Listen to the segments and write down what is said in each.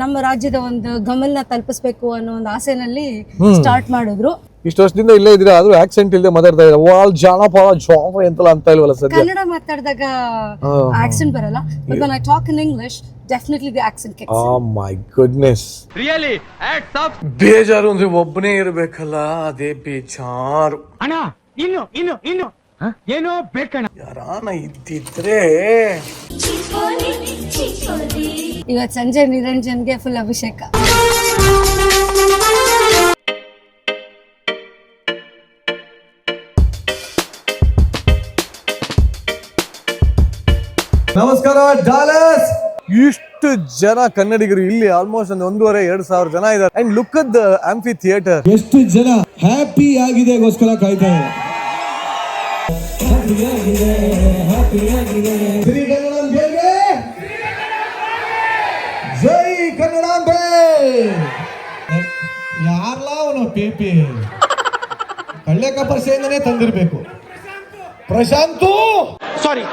ನಮ್ಮ ರಾಜ್ಯದ ಒಂದು ಗಮನ ತಲುಪಿಸ್ಬೇಕು ಅನ್ನೋ ಒಂದು ಆಸೆನಲ್ಲಿ ಸ್ಟಾರ್ಟ್ ಮಾಡಿದ್ರು. ಇಷ್ಟು ವರ್ಷದಿಂದ ಇಲ್ಲೇ ಇದ್ರೆ ಆದ್ರೂ ಆಕ್ಸೆಂಟ್ ಇಲ್ಲದೆ ಮಾತಾಡ್ತಾ ಇದ್ದಾರೆ. ವಾಲ್ ಜಾನಪದ ಜಾವ ಎಂತಲ್ಲ ಅಂತ ಇಲ್ವಲ್ಲ ಸದ್ಯ. ಕನ್ನಡ ಮಾತಾಡಿದಾಗ ಆಕ್ಸೆಂಟ್ ಬರಲ್ಲ, but when I talk in English definitely the accent kicks in. Oh my goodness. Really? Hats off. ಬೇಜಾರು ಅಂದ್ರೆ ಒಬ್ಬನೇ ಇರಬೇಕಲ್ಲ, ಅದೇ ಬೇಜಾರು. ಅಣ್ಣ ಇನ್ನು ಏನೋ ಬೇಕಣ್ಣ. ಯಾರಾನ ಇದ್ದಿದ್ರೆ. ಇವತ್ತು ಸಂಜೆ ನಿರಂಜನ್ಗೆ ಫುಲ್ ಅಭಿಷೇಕ. ನಮಸ್ಕಾರ ಡಾಲಸ್. ಇಷ್ಟು ಜನ ಕನ್ನಡಿಗರು ಇಲ್ಲಿ ಆಲ್ಮೋಸ್ಟ್ ಒಂದು 1,500-2,000 ಜನ ಇದ್ದಾರೆ. And look at the amphi theatre. ಎಷ್ಟು ಜನ ಹ್ಯಾಪಿ ಆಗಿದೆಗೋಸ್ಕರ ಕಾಯ್ತಾ ಇದ್ದಾರೆ. ಶ್ರೀ ಕನ್ನಡಾಂಬೆಗೆ ಜೈ ಕನ್ನಡಾಂಬೆ. ಯಾರ್ಲ ಅವನು ಪೇಪಿ ಕಳ್ಳೆಕ ಪರಿಚಯದಿಂದನೇ ತಂದಿರ್ಬೇಕು. ಪ್ರಶಾಂತು ಸಾರಿ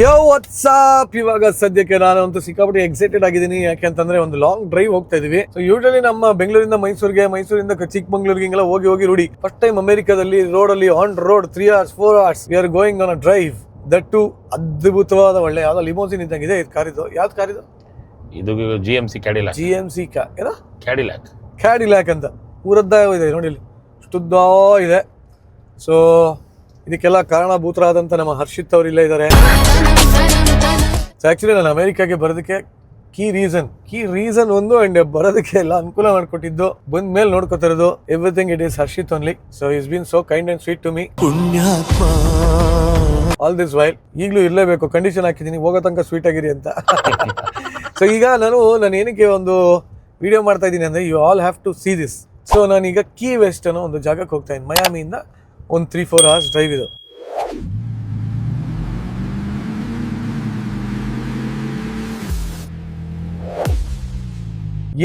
ಯೋ ವಾಟ್ಸ್ಆಪ್. ಇವಾಗ ಸದ್ಯಕ್ಕೆ ನಾನಂತೂ ಸಿಕ್ಕಾಪಟ್ಟೆ ಎಕ್ಸೈಟೆಡ್ ಆಗಿದ್ದೀನಿ. ಯಾಕೆಂತಂದ್ರೆ ಒಂದು ಲಾಂಗ್ ಡ್ರೈವ್ ಹೋಗ್ತಾ ಇದೀವಿ. ಸೊ ಯೂಶಲಿ ನಮ್ಮ ಬೆಂಗಳೂರಿಂದ ಮೈಸೂರಿಗೆ, ಮೈಸೂರಿಂದ ಚಿಕ್ಕಮಂಗ್ಳೂರಿಗೆ ಹಿಂಗೆಲ್ಲ ಹೋಗಿ ರೂಢಿ. ಫಸ್ಟ್ ಟೈಮ್ ಅಮೆರಿಕಾದಲ್ಲಿ ರೋಡಲ್ಲಿ on road 3 hours 4 hours we are going on a drive. That too ಅದ್ಭುತವಾದ ಒಳ್ಳೆ ಯಾವ್ದೋ ಲಿಮೋಸಿನ್ ಇದ್ದಂಗಿದೆ ಇದು ಕಾರಿದು. ಯಾವ್ದು ಕಾರಿದು? ಇದು GMC ಕ್ಯಾಡಿಲಾಕ್. ಏನೋ ಕ್ಯಾಡಿಲಾಕ್ ಅಂತ ಊರದ್ದ ಇದೆ ನೋಡಿ, ಇಲ್ಲಿ ಅಷ್ಟುದ್ದ ಇದೆ. ಸೊ ಇದಕ್ಕೆಲ್ಲ ಕಾರಣಭೂತರಾದಂಥ ನಮ್ಮ ಹರ್ಷಿತ್ ಅವರು ಇಲ್ಲೇ ಇದ್ದಾರೆ. ಆ್ಯಕ್ಚುಲಿ ನಾನು ಅಮೆರಿಕಾಗೆ ಬರೋದಕ್ಕೆ ಕೀ ರೀಸನ್ ಒಂದು, ಅಂಡ್ ಬರೋದಕ್ಕೆ ಎಲ್ಲ ಅನುಕೂಲ ಮಾಡಿಕೊಟ್ಟಿದ್ದು, ಬಂದ ಮೇಲೆ ನೋಡ್ಕೊತಿರೋದು everything it is Harshit only. So is been so kind and sweet to me. All this while ಈಗಲೂ ಇರಲೇಬೇಕು, ಕಂಡೀಷನ್ ಹಾಕಿದ್ದೀನಿ ಹೋಗೋ ತನಕ ಸ್ವೀಟ್ ಆಗಿರಿ ಅಂತ. ಸೊ ಈಗ ನಾನು ಏನಕ್ಕೆ ಒಂದು ವಿಡಿಯೋ ಮಾಡ್ತಾ ಇದ್ದೀನಿ ಅಂದರೆ you all have to see this. So ನಾನೀಗ ಕೀ ವೆಸ್ಟ್ ಅನ್ನೋ ಒಂದು ಜಾಗಕ್ಕೆ ಹೋಗ್ತಾ ಇದ್ದೀನಿ. ಮಯಾಮಿಯಿಂದ ಒಂದು 3-4 hours ಡ್ರೈವ್ ಇದು.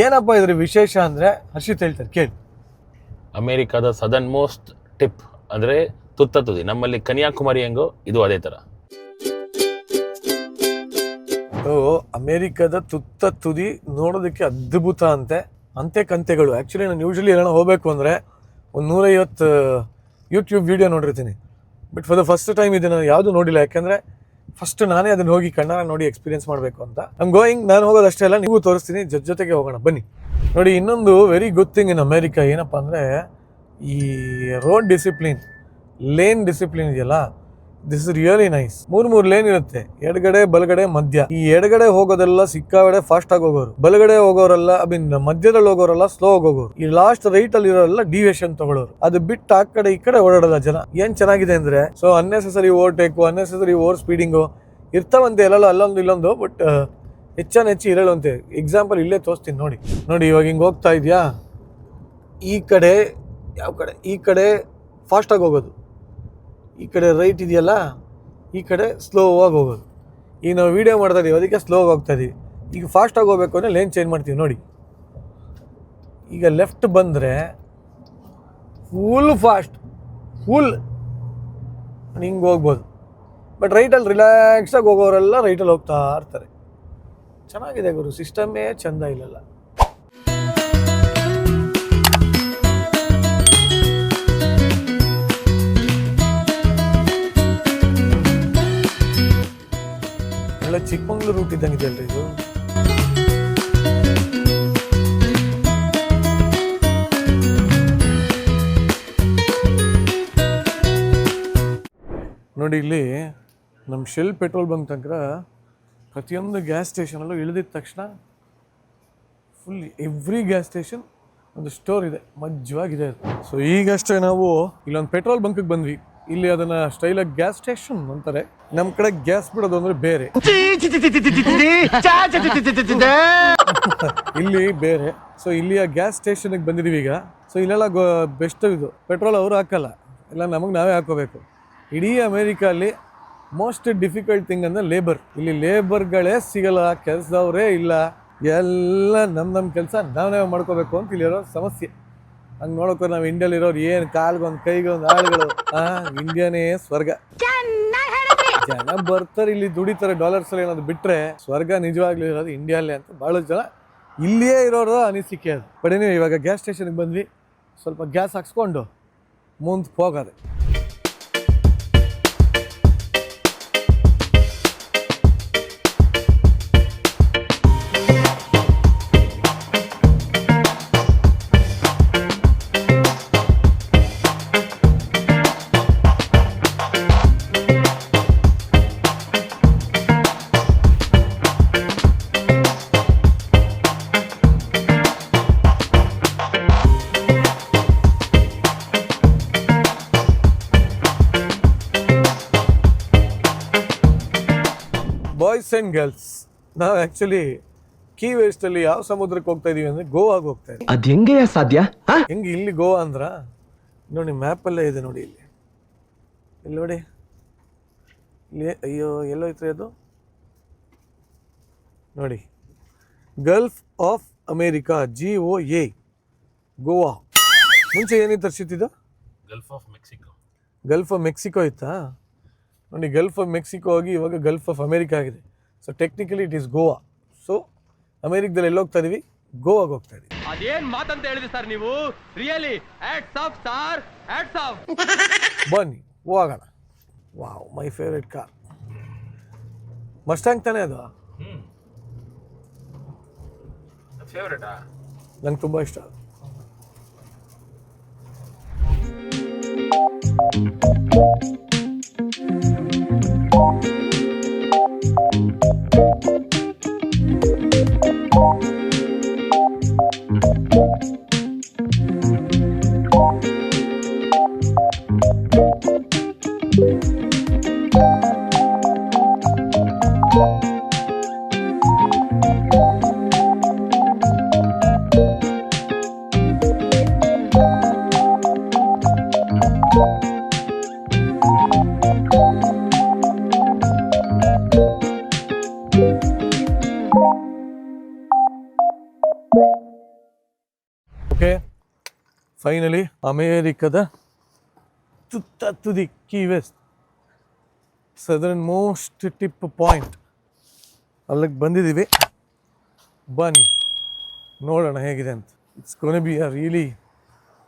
ಏನಪ್ಪ ಇದ್ರ ವಿಶೇಷ ಅಂದರೆ ಹರ್ಷಿತ್ ಹೇಳ್ತಾರೆ ಕೇಳಿ. ಅಮೆರಿಕಾದ ಸದರ್ನ್ ಮೋಸ್ಟ್ ಟಿಪ್ ಅಂದರೆ ತುತ್ತ ತುದಿ. ನಮ್ಮಲ್ಲಿ ಕನ್ಯಾಕುಮಾರಿ ಹೆಂಗೋ ಇದು ಅದೇ ಥರ. ಅಮೆರಿಕದ ತುತ್ತ ತುದಿ ನೋಡೋದಕ್ಕೆ ಅದ್ಭುತ ಅಂತೆ ಕಂತೆಗಳು. ಆ್ಯಕ್ಚುಲಿ ನಾನು ಯೂಶಲಿ ಏನೋ ಹೋಗಬೇಕು ಅಂದರೆ ಒಂದು 150 ಯೂಟ್ಯೂಬ್ ವಿಡಿಯೋ ನೋಡಿರ್ತೀನಿ. But for the first time ಇದನ್ನು ಯಾವುದು ನೋಡಿಲ್ಲ. ಯಾಕೆಂದರೆ ಫಸ್ಟ್ ನಾನೇ ಅದನ್ನು ಹೋಗಿ ಕಣ್ಣಾರ ನೋಡಿ ಎಕ್ಸ್ಪೀರಿಯನ್ಸ್ ಮಾಡಬೇಕು ಅಂತ. ನಾನು ಹೋಗೋದಷ್ಟೇ ಅಲ್ಲ, ನೀವು ತೋರಿಸ್ತೀನಿ, ಜೊತೆಗೆ ಹೋಗೋಣ ಬನ್ನಿ. ನೋಡಿ, ಇನ್ನೊಂದು very good thing in America ಏನಪ್ಪ ಅಂದರೆ ಈ ರೋಡ್ ಡಿಸಿಪ್ಲಿನ್, ಲೇನ್ ಡಿಸಿಪ್ಲಿನ್ ಇದೆಯಲ್ಲ, this is really nice. 3 lane ಇರುತ್ತೆ, ಎಡಗಡೆ ಬಲಗಡೆ ಮಧ್ಯ. ಈ ಎಡಗಡೆ ಹೋಗೋದೆಲ್ಲ ಸಿಕ್ಕಾಗಡೆ ಫಾಸ್ಟ್ ಆಗಿ ಹೋಗೋರು, ಬಲಗಡೆ ಹೋಗೋರೆಲ್ಲ ಮಧ್ಯದಲ್ಲಿ ಹೋಗೋರೆಲ್ಲ ಸ್ಲೋ ಹೋಗೋರು, ಈ ಲಾಸ್ಟ್ ರೈಟ್ ಅಲ್ಲಿ ಇರೋರೆಲ್ಲ ಡಿವಿಯೇಷನ್ ತಗೊಳ್ಳೋರು. ಅದು ಬಿಟ್ಟು ಆ ಕಡೆ ಈ ಕಡೆ ಓಡಾಡೋದ ಜನ. ಏನ್ ಚೆನ್ನಾಗಿದೆ ಅಂದ್ರೆ, ಸೊ ಅನ್ನೆಸೆಸರಿ ಓವರ್ಟೇಕು, ಅನ್ನೆಸೆಸರಿ ಓವರ್ ಸ್ಪೀಡಿಂಗು ಇರ್ತಾವಂತೆ ಎಲ್ಲೆಲ್ಲ, ಅಲ್ಲೊಂದು ಇಲ್ಲೊಂದು. ಬಟ್ ಹೆಚ್ಚು ಇರಲ್ಲಂತೆ. ಎಕ್ಸಾಂಪಲ್ ಇಲ್ಲೇ ತೋರಿಸ್ತೀನಿ ನೋಡಿ. ಇವಾಗ ಹಿಂಗೆ ಹೋಗ್ತಾ ಇದೆಯಾ, ಈ ಕಡೆ ಯಾವ ಕಡೆ, ಈ ಕಡೆ ಫಾಸ್ಟಾಗಿ ಹೋಗೋದು, ಈ ಕಡೆ ರೈಟ್ ಇದೆಯಲ್ಲ, ಈ ಕಡೆ ಸ್ಲೋವಾಗಿ ಹೋಗೋದು. ಈಗ ನಾವು ವೀಡಿಯೋ ಮಾಡ್ತಾ ಇದೀವಿ, ಅದಕ್ಕೆ ಸ್ಲೋವಾಗಿ ಹೋಗ್ತಾ ಇದೀವಿ. ಈಗ ಫಾಸ್ಟಾಗಿ ಹೋಗ್ಬೇಕು ಅಂದರೆ ಲೇನ್ ಚೇಂಜ್ ಮಾಡ್ತೀವಿ ನೋಡಿ. ಈಗ ಲೆಫ್ಟ್ ಬಂದರೆ ಫುಲ್ ಹಿಂಗೆ ಹೋಗ್ಬೋದು. ಬಟ್ ರೈಟಲ್ಲಿ ರಿಲ್ಯಾಕ್ಸಾಗಿ ಹೋಗೋರೆಲ್ಲ ರೈಟಲ್ಲಿ ಹೋಗ್ತಾ ಇರ್ತಾರೆ. ಚೆನ್ನಾಗಿದೆ ಗುರು, ಸಿಸ್ಟಮೇ ಚೆಂದ ಇಲ್ಲಲ್ಲ. ಒಳ್ಳೆ ಚಿಕ್ಕಮಂಗ್ಳೂರು ರೂಟ್ ಇದ್ದಂಗಿದೆ ಅಲ್ರಿ ಇದು. ನೋಡಿ, ಇಲ್ಲಿ ನಮ್ಮ ಶೆಲ್ ಪೆಟ್ರೋಲ್ ಬಂಕ್ ತನಕ ಪ್ರತಿಯೊಂದು ಗ್ಯಾಸ್ ಸ್ಟೇಷನಲ್ಲೂ ಇಳಿದಿದ ತಕ್ಷಣ ಫುಲ್ ಎವ್ರಿ ಗ್ಯಾಸ್ ಸ್ಟೇಷನ್ ಒಂದು ಸ್ಟೋರ್ ಇದೆ, ಮಜ್ಜವಾಗಿದೆ ಅದು. ಸೊ ಈಗಷ್ಟೇ ನಾವು ಇಲ್ಲೊಂದು ಪೆಟ್ರೋಲ್ ಬಂಕಿಗೆ ಬಂದ್ವಿ. ಇಲ್ಲಿ ಅದನ್ನ ಸ್ಟೈಲಾಗಿ ಗ್ಯಾಸ್ ಸ್ಟೇಷನ್ ಅಂತಾರೆ. ನಮ್ಮ ಕಡೆ ಗ್ಯಾಸ್ ಬಿಡೋದು ಅಂದ್ರೆ ಬೇರೆ, ಇಲ್ಲಿ ಬೇರೆ. ಸೊ ಇಲ್ಲಿಯ ಗ್ಯಾಸ್ ಸ್ಟೇಷನ್ಗೆ ಬಂದಿದೀವಿ ಈಗ. ಸೊ ಇಲ್ಲೆಲ್ಲ ಬೆಸ್ಟ್ ಇದು, ಪೆಟ್ರೋಲ್ ಅವರು ಹಾಕಲ್ಲ, ಎಲ್ಲ ನಮಗೆ ನಾವೇ ಹಾಕೋಬೇಕು. ಇಡೀ ಅಮೇರಿಕಲ್ಲಿ ಮೋಸ್ಟ್ ಡಿಫಿಕಲ್ಟ್ ಥಿಂಗ್ ಅಂದರೆ ಲೇಬರ್. ಇಲ್ಲಿ ಲೇಬರ್ಗಳೇ ಸಿಗಲ್ಲ, ಕೆಲಸದವರೇ ಇಲ್ಲ, ಎಲ್ಲ ನಮ್ಮ ಕೆಲಸ ನಾವೇ ಮಾಡ್ಕೋಬೇಕು ಅಂತ ಇಲ್ಲಿರೋ ಸಮಸ್ಯೆ. ಹಂಗೆ ನೋಡೋಕೆ ನಾವು ಇಂಡಿಯಲ್ಲಿ ಇರೋರು ಏನು ಕಾಲ್ಗೊಂದು ಕೈಗೊಂದು ಆಳುಗಳು. ಇಂಡಿಯಾನೇ ಸ್ವರ್ಗ. ಜನ ಬರ್ತಾರೆ ಇಲ್ಲಿ ದುಡಿತಾರೆ ಡಾಲರ್ಸ್ ಅಲ್ಲಿ ಏನಾದ್ರು ಬಿಟ್ರೆ ಸ್ವರ್ಗ ನಿಜವಾಗ್ಲೂ ಇರೋದು ಇಂಡಿಯಲ್ಲೇ ಅಂತ ಬಹಳ ಜನ ಇಲ್ಲಿಯೇ ಇರೋರು ಅನಿಸಿಕೆ ಅದು. ಬಟ್ ನೀವು ಇವಾಗ ಗ್ಯಾಸ್ ಸ್ಟೇಷನ್ಗೆ ಬಂದ್ವಿ, ಸ್ವಲ್ಪ ಗ್ಯಾಸ್ ಹಾಕ್ಸ್ಕೊಂಡು ಮುಂದಕ್ಕೆ ಹೋಗೋದೆ. ಬಾಯ್ಸ್ ಆ್ಯಂಡ್ ಗರ್ಲ್ಸ್, ನಾವು ಆ್ಯಕ್ಚುಲಿ ಕೀ ವೆಸ್ಟಲ್ಲಿ ಯಾವ ಸಮುದ್ರಕ್ಕೆ ಹೋಗ್ತಾ ಇದೀವಿ ಅಂದರೆ ಗೋವಾಗೆ ಹೋಗ್ತಾ ಇದ್ದೀವಿ. ಅದ್ ಹೆಂಗೆ ಸಾಧ್ಯ? ಹೆಂಗೆ ಇಲ್ಲಿ ಗೋವಾ ಅಂದ್ರೆ ನೋಡಿ ಮ್ಯಾಪಲ್ಲೇ ಇದೆ ನೋಡಿ, ಇಲ್ಲಿ ನೋಡಿ, ಇಲ್ಲಿ ಅಯ್ಯೋ ಎಲ್ಲೋ ಐತ್ರಿ ಅದು ನೋಡಿ, gulf of America, GOA, Goa. ಮುಂಚೆ ಏನಿತ್ತು ಅರ್ಷಿತಿದ್ದು? Gulf of Mexico. Gulf of Mexico ಇತ್ತಾ ನೋಡಿ, ಗಲ್ಫ್ ಆಫ್ ಮೆಕ್ಸಿಕೋ ಆಗಿ ಇವಾಗ ಗಲ್ಫ್ ಆಫ್ ಅಮೇರಿಕಾ ಆಗಿದೆ. So technically it is Goa. So ಅಮೇರಿಕದಲ್ಲಿ ಎಲ್ಲಿ ಹೋಗ್ತಾ ಇದೀವಿ? ಗೋವಾಗೆ ಹೋಗ್ತಾ ಇದೀವಿ. ಅದೇನ್ ಮಾತಂತ ಹೇಳಿದ್ರಿ ಸರ್ ನೀವು? Really hats off sir, hats off. ಬನ್ನಿ ಹೋಗೋಣ. Wow, my favourite car Mustang ತಾನೇ ಅದು. ಫೇವ್ರೇಟಾ? ನಂಗೆ ತುಂಬ ಇಷ್ಟ. ಓಕೆ, ಫೈನಲಿ ಅಮೇರಿಕದ ತುದಿ Key West, southernmost tip point, ಅಲ್ಲಿಗೆ ಬಂದಿದ್ದೀವಿ. ಬನ್ನಿ ನೋಡೋಣ ಹೇಗಿದೆ ಅಂತ. It's gonna be a really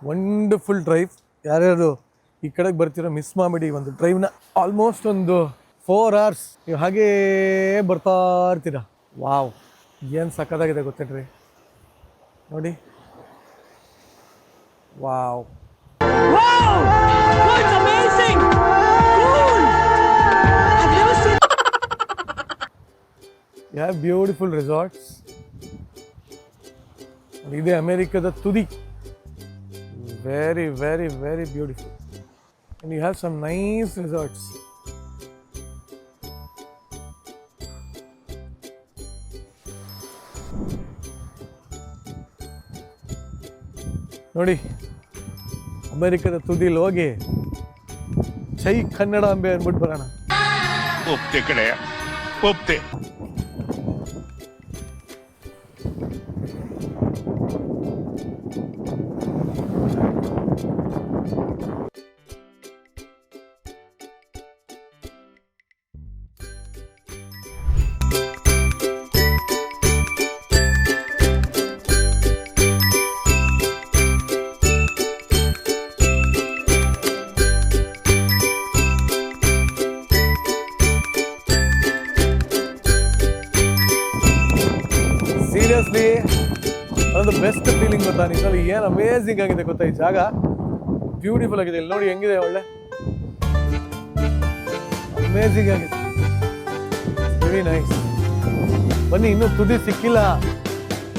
wonderful drive. ಯಾರ್ಯಾರು ಈ ಕಡೆಗೆ ಬರ್ತೀರೋ ಮಿಸ್ ಮಾಡಿಬಿಡಿ ಒಂದು ಡ್ರೈವ್ನ. ಆಲ್ಮೋಸ್ಟ್ ಒಂದು 4 hours ನೀವು ಹಾಗೇ ಬರ್ತಾ ಇರ್ತೀರ. ವಾವ್, ಏನು ಸಕ್ಕತ್ತಾಗಿದೆ ಗೊತ್ತೇನ್ರಿ ನೋಡಿ. Wow, It's amazing! Cool! I've never seen. You have beautiful resorts. ಇದೆ ಅಮೇರಿಕದ ತುದಿ. Very very very beautiful. And you have some nice resorts. ನೋಡಿ, ಅಮೇರಿಕದ ತುದಿಲಿ ಹೋಗಿ ಜೈ ಕನ್ನಡಾಂಬೆ ಅಂದ್ಬಿಟ್ಟು ಬರೋಣ. ಒಪ್ತೆ ಕಡೆ ಒಪ್ತೆ. ಸೀರಿಯಸ್ಲಿ ಅದೊಂದು ಬೆಸ್ಟ್ ಫೀಲಿಂಗ್ ಗೊತ್ತಾ ನಿಮ್ಮಲ್ಲಿ? ಏನು ಅಮೇಝಿಂಗ್ ಆಗಿದೆ ಗೊತ್ತಾ ಈ ಜಾಗ. ಬ್ಯೂಟಿಫುಲ್ ಆಗಿದೆ. ಇಲ್ಲಿ ನೋಡಿ ಹೆಂಗಿದೆ, ಒಳ್ಳೆ ಅಮೇಝಿಂಗ್ ಆಗಿದೆ. Very nice. ಬನ್ನಿ, ಇನ್ನೂ ತುದಿ ಸಿಕ್ಕಿಲ್ಲ,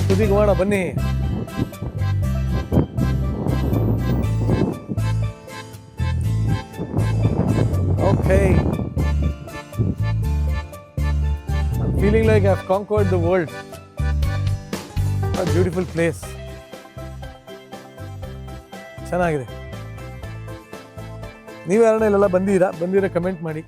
ತುದಿಗೆ ಹೋಗೋಣ ಬನ್ನಿ. Okay, I'm feeling like I've conquered the world. A beautiful place. ಚೆನ್ನಾಗಿದೆ. ನೀವು ಯಾರನ್ನ ಇಲ್ಲೆಲ್ಲ ಬಂದಿದ್ದೀರಾ ಕಮೆಂಟ್ ಮಾಡಿ.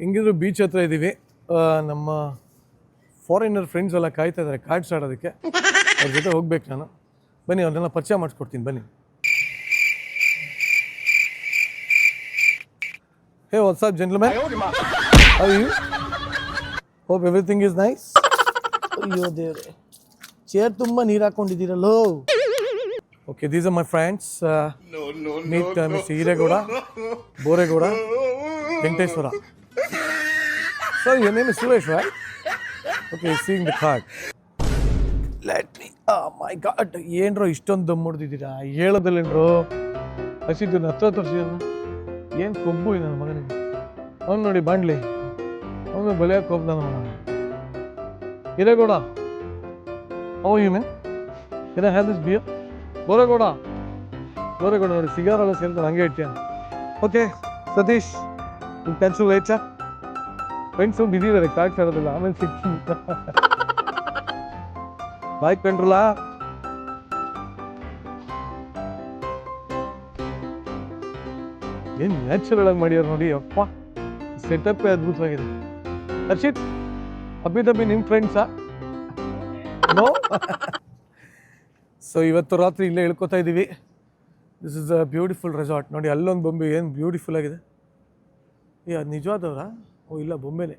ಹೆಂಗಿದ್ರು ಬೀಚ್ ಹತ್ರ ಇದ್ದೀವಿ. ನಮ್ಮ ಫಾರಿನರ್ ಫ್ರೆಂಡ್ಸ್ ಎಲ್ಲ ಕಾಯ್ತಾ ಇದ್ದಾರೆ ಕಾರ್ಡ್ಸ್ ಆಡೋದಕ್ಕೆ. ಅವ್ರ ಜೊತೆ ಹೋಗ್ಬೇಕು ನಾನು. ಬನ್ನಿ, ಅವ್ರನ್ನೆಲ್ಲ ಪರಿಚಯ ಮಾಡಿಸ್ಕೊಡ್ತೀನಿ ಬನ್ನಿ. Hey, what's up, gentlemen? How are you? Hope everything is nice. ಅಯ್ಯೋ ದೇವ್ರೆ, ಚೇರ್ ತುಂಬ ನೀರು ಹಾಕೊಂಡಿದ್ದೀರಲ್ಲೋ. Okay, these are my friends. Meet Mr. Hiregowda, Boregowda, Venkateswara. So your name is Suresh, right? Okay, seeing the card. Let me. Oh my God, ಏನ್ರೋ ಇಷ್ಟೊಂದು ದಮ್ ಹೊಡೆದಿದ್ದೀರಾ? ಹೇಳೋದಲ್ಲೇನ್ರೋ? ಹಸಿದ್ದು ಹತ್ರ ತೋರಿಸಿದ ಏನು ಕೊಬ್ಬು ಇದೆ ನನ್ನ ಮಗನಿಗೆ. ಅವ್ನು ನೋಡಿ ಬಾಂಡ್ಲಿ, ಅವನು ಬಲಿಯಕ್ಕೆ ಹೋಗ್ದ ಮಗ. Hiregowda, how you man? Can I have this beer? Boregowda ನೋಡಿ ಸಿಗಾರ್ ಎಲ್ಲ ಸೇರ್ತಾರೆ ಹಂಗೆ ಇಟ್ಟ. ಓಕೆ ಸತೀಶ್, ನಿಮ್ಮ ಪೆನ್ಸಿಲ್ ಐತಾ? ಫ್ರೆಂಡ್ಸು ಬಿದ್ದಿದ್ದಾರೆ, ಕಾರ್ಡ್ಸ್ ಆಡೋದಿಲ್ಲ, ಆಮೇಲೆ ಸಿಗ್ತೀನಿ. ಬಾಯ್ ಕಂಡ್ರಲ್ಲ. ಏನು ನ್ಯಾಚುರಲ್ ಆಗಿ ಮಾಡ್ಯಾರ ನೋಡಿ. ಅಪ್ಪ, ಸೆಟಪ್ ಅದ್ಭುತವಾಗಿದೆ. ಹರ್ಷಿತ್, ಅಬ್ಬಿ ನಿಮ್ಮ ಫ್ರೆಂಡ್ಸಾ? ನೋ. ಸೊ ಇವತ್ತು ರಾತ್ರಿ ಇಲ್ಲೇ ಇಳ್ಕೊತಾ ಇದ್ದೀವಿ. This is a beautiful resort. ನೋಡಿ ಅಲ್ಲೊಂದು ಬೊಂಬೆ ಏನು ಬ್ಯೂಟಿಫುಲ್ ಆಗಿದೆ. ಅದು ನಿಜವಾದವ್ರಾ? ಓ ಇಲ್ಲ, ಬೊಂಬೆನೆ.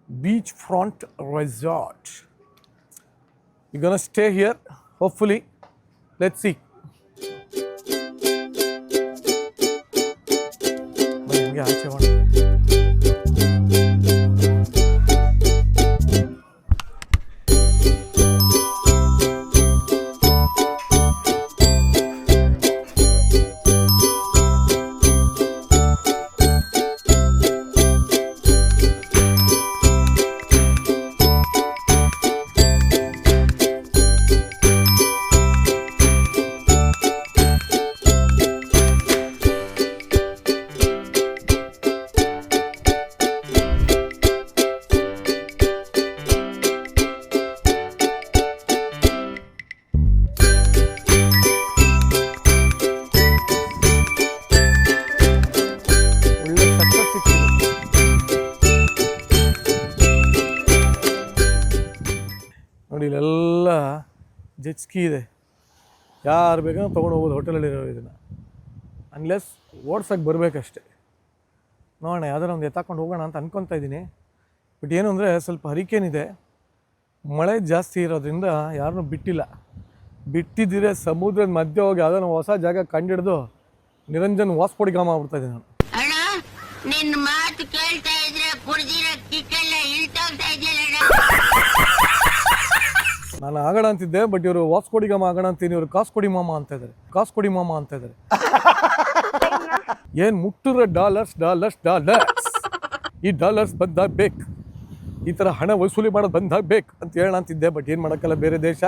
Beach front resort. You gonna stay here hopefully. Let's see. ಹಂಗೆ ಆಚೆ ಮಾಡಿ. ನೋಡಿ ಇಲ್ಲೆಲ್ಲ ಜೆಟ್ಸ್ಕಿ ಇದೆ. ಯಾರು ಬೇಕಾದ್ರೂ ತೊಗೊಂಡು ಹೋಗ್ಬೋದು ಹೋಟೆಲಲ್ಲಿರೋ ಇದನ್ನು, ಅನ್ಲೆಸ್ ಓಡ್ಸೋಕ್ಕೆ ಬರಬೇಕಷ್ಟೆ. ನೋಡೋಣ, ಯಾವ್ದಾರು ಒಂದು ಎತ್ತಾಕೊಂಡು ಹೋಗೋಣ ಅಂತ ಅನ್ಕೊತಾ ಇದ್ದೀನಿ. ಬಟ್ ಏನು ಅಂದರೆ ಸ್ವಲ್ಪ ಹರಿಕೇನಿದೆ, ಮಳೆ ಜಾಸ್ತಿ ಇರೋದ್ರಿಂದ ಯಾರನ್ನೂ ಬಿಟ್ಟಿಲ್ಲ. ಬಿಟ್ಟಿದ್ದರೆ ಸಮುದ್ರದ ಮಧ್ಯೆ ಹೋಗಿ ಯಾವುದೋ ಹೊಸ ಜಾಗ ಕಂಡಿಡ್ದು ನಿರಂಜನ್ ವಾಸ್ಪೋಡಿಗಾಮ ಆಗ್ಬಿಡ್ತಾಯಿದ್ದೀನಿ ನಾನು. ಅಣ್ಣ, ನಿನ್ನ ಮಾತು ಕೇಳ್ತಾ ಇದ್ರೆ ಕುಡ್ದಿರೋ ಕಿಕ್ಕೆಲ್ಲ ಇಳ್ತೋಗ್ತಾ ಇದೆಯಲ್ಲ. ನಾನು ಆಗೋಣ ಅಂತಿದ್ದೆ, ಬಟ್ ಇವರು ವಾಸ್ಕೋಡಿಗಾಮ ಆಗೋಣ ಅಂತೀನಿ, ಇವರು ಕಾಸ್ಕೋಡಿ ಮಾಮ ಅಂತ ಇದ್ದಾರೆ. ಕಾಸ್ಕೋಡಿ ಮಾಮ ಅಂತ ಇದ್ದಾರೆ. ಏನು ಮುಟ್ಟುರ ಡಾಲರ್ಸ್ ಡಾಲರ್ಸ್ ಡಾಲರ್ಸ್, ಈ ಡಾಲರ್ಸ್ ಬಂದಾಗಬೇಕು, ಈ ಥರ ಹಣ ವಸೂಲಿ ಮಾಡೋದು ಬಂದಾಗಬೇಕು ಅಂತ ಹೇಳೋಣ ಅಂತಿದ್ದೆ. ಬಟ್ ಏನು ಮಾಡೋಕ್ಕಲ್ಲ, ಬೇರೆ ದೇಶ.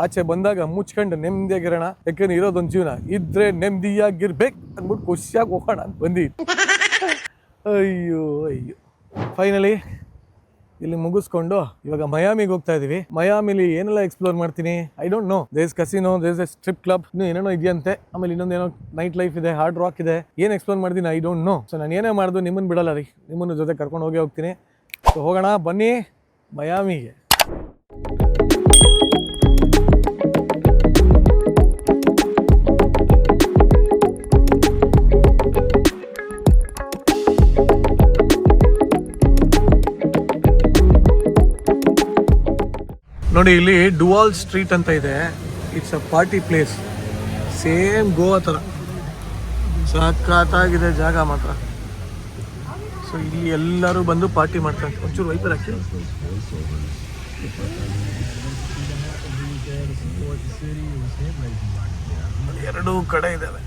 ಆಚೆ ಬಂದಾಗ ಮುಚ್ಕೊಂಡು ನೆಮ್ಮದಿಯಾಗಿರೋಣ, ಯಾಕೆಂದ್ರೆ ಇರೋದೊಂದು ಜೀವನ, ಇದ್ರೆ ನೆಮ್ಮದಿಯಾಗಿರ್ಬೇಕು ಅಂದ್ಬಿಟ್ಟು ಖುಷಿಯಾಗಿ ಹೋಗೋಣ ಅಂತ ಬಂದಿದ್ದು. ಅಯ್ಯೋ ಅಯ್ಯೋ, ಫೈನಲಿ ಇಲ್ಲಿ ಮುಗಿಸ್ಕೊಂಡು ಇವಾಗ ಮಯಾಮಿಗೆ ಹೋಗ್ತಾ ಇದೀವಿ. ಮಯಾಮಿಲಿ ಏನೆಲ್ಲ ಎಕ್ಸ್ಪ್ಲೋರ್ ಮಾಡ್ತೀನಿ I don't know. There's casino, there's a strip club, ಇನ್ನೂ ಏನೇನೋ ಇದೆಯಂತೆ. ಆಮೇಲೆ ಇನ್ನೊಂದೇನೋ ನೈಟ್ ಲೈಫ್ ಇದೆ, ಹಾರ್ಡ್ ರಾಕ್ ಇದೆ. ಏನು ಎಕ್ಸ್ಪ್ಲೋರ್ ಮಾಡ್ತೀನಿ ಐ ಡೋಂಟ್ ನೋ. ಸೊ ನಾನು ಏನೇ ಮಾಡಿದ್ರು ನಿಮ್ಮನ್ನು ಬಿಡಲ್ಲ ರೀ, ನಿಮ್ಮನ್ನು ಜೊತೆ ಕರ್ಕೊಂಡು ಹೋಗ್ತೀನಿ. ಸೊ ಹೋಗೋಣ ಬನ್ನಿ ಮಯಾಮಿಗೆ. ನೋಡಿ ಇಲ್ಲಿ ಡುವಾಲ್ ಸ್ಟ್ರೀಟ್ ಅಂತ ಇದೆ. It's a party place, same Goa ಥರ. ಸಖತ್ತಾಗಿದೆ ಜಾಗ ಮಾತ್ರ. ಸೊ ಇಲ್ಲಿ ಎಲ್ಲರೂ ಬಂದು ಪಾರ್ಟಿ ಮಾಡ್ತಾರೆ. ಒಂಚೂರು ವೈಪರ್ ಹಾಕಿ. ಎರಡೂ ಕಡೆ ಇದ್ದಾವೆ.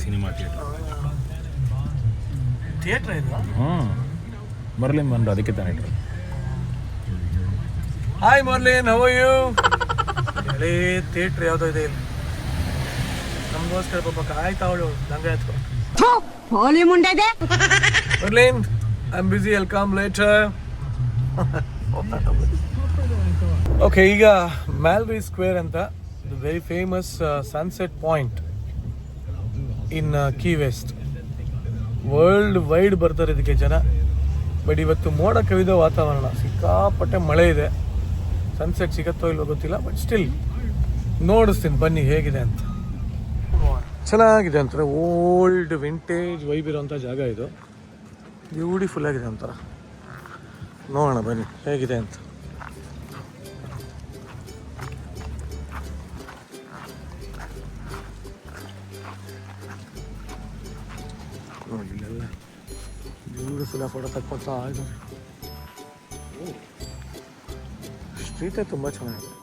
ಸಿನಿಮಾ ಥಿಯೇಟರ್ ಥಿಯೇಟ್ರ್ ಇದು. ಮರ್ಲಿನ್ ಬಂದು ಅದಕ್ಕೆ ತಾನೇ. Hi Marlin, how are you? ಹಳೇ ಥಿಯೇಟ್ರ್ ಯಾವುದೋ ಇದೆ ಇಲ್ಲಿ, ನಮಗೋಸ್ಕರ ಪಾಪ ಕಾಯ್ತಾ ಅವಳು ದಂಗ ಎತ್ಕೊ. ಹೋಲಿ ಮುಂಡೆ Marlin I'm busy, I'll come later. Okay, ಈಗ ಮ್ಯಾಲ್ರಿ ಸ್ಕ್ವೇರ್ ಅಂತ very famous sunset point in Key West. World wide ಬರ್ತಾರೆ ಇದಕ್ಕೆ ಜನ. ಬಟ್ ಇವತ್ತು ಮೋಡ ಕವಿದ ವಾತಾವರಣ, ಸಿಕ್ಕಾಪಟ್ಟೆ ಮಳೆ ಇದೆ. ಸನ್ಸೆಟ್ ಸಿಗತ್ತೋ ಇಲ್ವೋ ಗೊತ್ತಿಲ್ಲ, ಬಟ್ ಸ್ಟಿಲ್ ನೋಡಿಸ್ತೀನಿ ಬನ್ನಿ ಹೇಗಿದೆ ಅಂತ. ಚೆನ್ನಾಗಿದೆ ಅಂತಾರೆ, ಓಲ್ಡ್ ವಿಂಟೇಜ್ ವೈಬ್ ಇರೋಂಥ ಜಾಗ ಇದು. ಬ್ಯೂಟಿಫುಲ್ ಆಗಿದೆ ಒಂಥರ. ನೋಡೋಣ ಬನ್ನಿ ಹೇಗಿದೆ ಅಂತ. ನೋಡಿ ಇಲ್ಲೆಲ್ಲ ಬ್ಯೂಟಿಫುಲ್ ಆಗಿ ಫೋಟೋ ತಕ್ಕೊತಾ ಇದ್ದಾರೆ. ಸ್ಟ್ರೀಟೇ ತುಂಬ ಚೆನ್ನಾಗಿದೆ.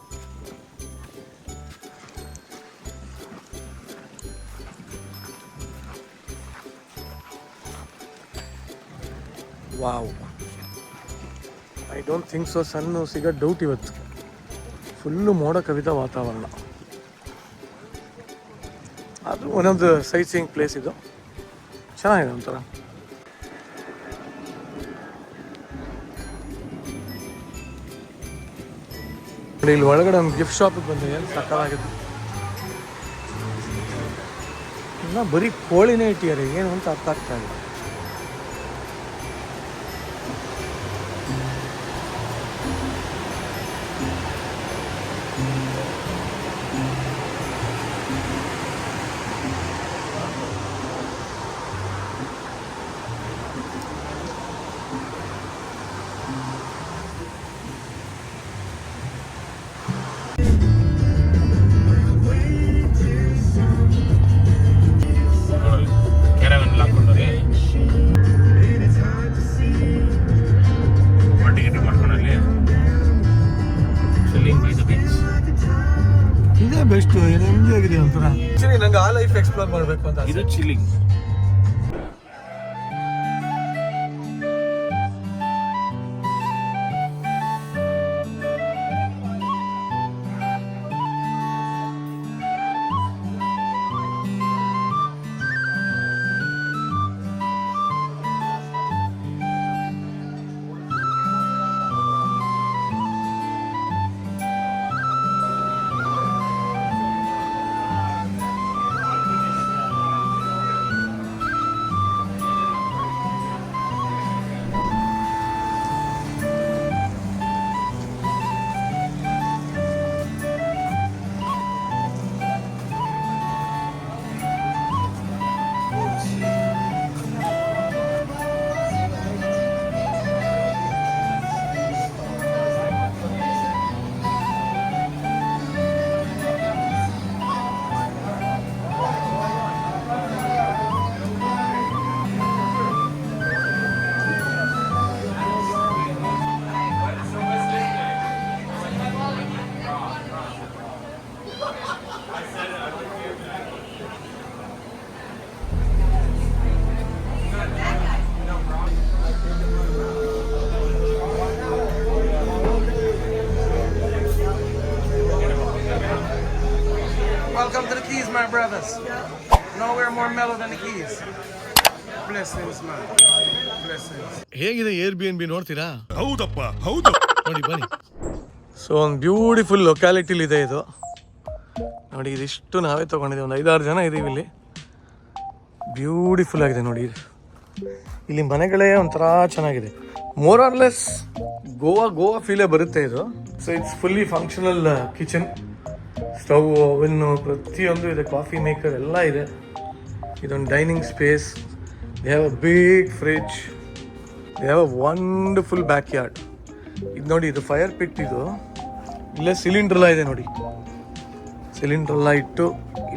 Wow, I don't think so ಸಣ್ಣ ಸಿಗೋ ಡೌಟ್ ಇವತ್ತು. ಫುಲ್ಲು ಮೋಡ ಕವಿದ ವಾತಾವರಣ. ಅದು ಒಂದೊಂದು ಸೈಟ್ ಸೀಯಿಂಗ್ ಪ್ಲೇಸ್ ಇದು, ಚೆನ್ನಾಗಿದೆ ಒಂಥರ. ಇಲ್ಲಿ ಒಳಗಡೆ ಒಂದು ಗಿಫ್ಟ್ ಶಾಪಿಗೆ ಬಂದಿದೆ, ಸಕ್ಕತ್ತಾಗಿದೆ. ಇನ್ನು ಬರೀ ಕೋಳಿನೇ ಇಟ್ಟಿದ್ದಾರೆ, ಏನು ಅಂತ ಅರ್ಥ ಆಗ್ತಾ ಇಲ್ಲ. ಇದೇ ಬೆಸ್ಟ್, ನೆಮ್ಮದಿ ಆಗಿದೆ ಒಂಥರ. ಆಕ್ಚುಲಿ ನಂಗೆ ಆ ಲೈಫ್ ಎಕ್ಸ್ಪ್ಲೋರ್ ಮಾಡಬೇಕು ಅಂತ. ಇದು chilling. Welcome to the Keys, my brothers. Nowhere more mellow than the Keys. Blessings, man. Blessings. ಹೇಗಿದೆ Airbnb ನೋಡ್ತೀರಾ? ಹೌದಪ್ಪ, ಹೌದು. ನೋಡಿ ಬನ್ನಿ. ಸೊ ಒಂದು ಬ್ಯೂಟಿಫುಲ್ ಲೊಕ್ಯಾಲಿಟಿಲಿ ಇದೆ ಇದು. ನೋಡಿ ಇದಿಷ್ಟು ನಾವೇ ತೊಗೊಂಡಿದ್ದೀವಿ, ಒಂದು 5-6 ಜನ ಇದ್ದೀವಿ ಇಲ್ಲಿ. ಬ್ಯೂಟಿಫುಲ್ ಆಗಿದೆ ನೋಡಿ. ಇಲ್ಲಿ ಮನೆಗಳೇ ಒಂಥರ ಚೆನ್ನಾಗಿದೆ. ಮೋರ್ ಆರ್ ಲೆಸ್ ಗೋವಾ ಫೀಲೇ ಬರುತ್ತೆ ಇದು. So it's fully functional kitchen, stove, ಓವೆನ್ನು ಪ್ರತಿಯೊಂದು ಇದೆ, ಕಾಫಿ ಮೇಕರ್ ಎಲ್ಲ ಇದೆ. ಇದೊಂದು dining space. They have a big fridge. They have a wonderful back yard. ಇದು ನೋಡಿ, ಇದು ಫೈರ್ ಪಿಟ್. ಇದು ಇಲ್ಲೇ ಸಿಲಿಂಡ್ರೆಲ್ಲ ಇದೆ ನೋಡಿ. ಸಿಲಿಂಡ್ರೆಲ್ಲ ಇಟ್ಟು,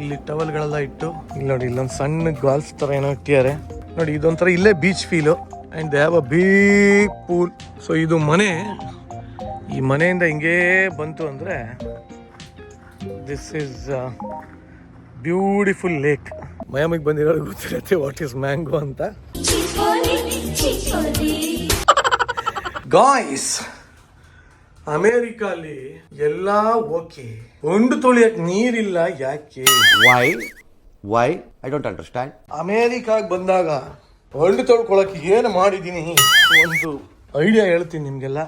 ಇಲ್ಲಿ ಟವಲ್ಗಳೆಲ್ಲ ಇಟ್ಟು, ಇಲ್ಲಿ ನೋಡಿ ಇಲ್ಲೊಂದು ಸಣ್ಣ ಗಾಲ್ಫ್ ಥರ ಏನೋ ಇಟ್ಟಿದ್ದಾರೆ ನೋಡಿ. ಇದೊಂಥರ ಇಲ್ಲೇ beach feel. And they have a big pool. So ಇದು ಮನೆ. ಈ ಮನೆಯಿಂದ ಹಿಂಗೇ ಬಂತು ಅಂದರೆ ದಿಸ್ ಈಸ್ ಬ್ಯೂಟಿಫುಲ್ ಲೇಕ್. ಮಯಾಮಿಗೆ ಬಂದಿರೋದು ಗೊತ್ತಿರುತ್ತೆ ವಾಟ್ ಈಸ್ ಮ್ಯಾಂಗೋ ಅಂತ. ಗಾಯ್ಸ್, ಅಮೇರಿಕಾಲಿ ಎಲ್ಲ ಓಕೆ, ಒಂದು ತೊಳಿಯಕ್ಕೆ ನೀರಿಲ್ಲ ಯಾಕೆ? Why? I don't understand. ಅಮೇರಿಕಾಗೆ ಬಂದಾಗ ಹಳ್ಳಿ ತೊಳ್ಕೊಳಕ್ಕೆ ಏನು ಮಾಡಿದ್ದೀನಿ ಒಂದು ಐಡಿಯಾ ಹೇಳ್ತೀನಿ ನಿಮಗೆಲ್ಲ.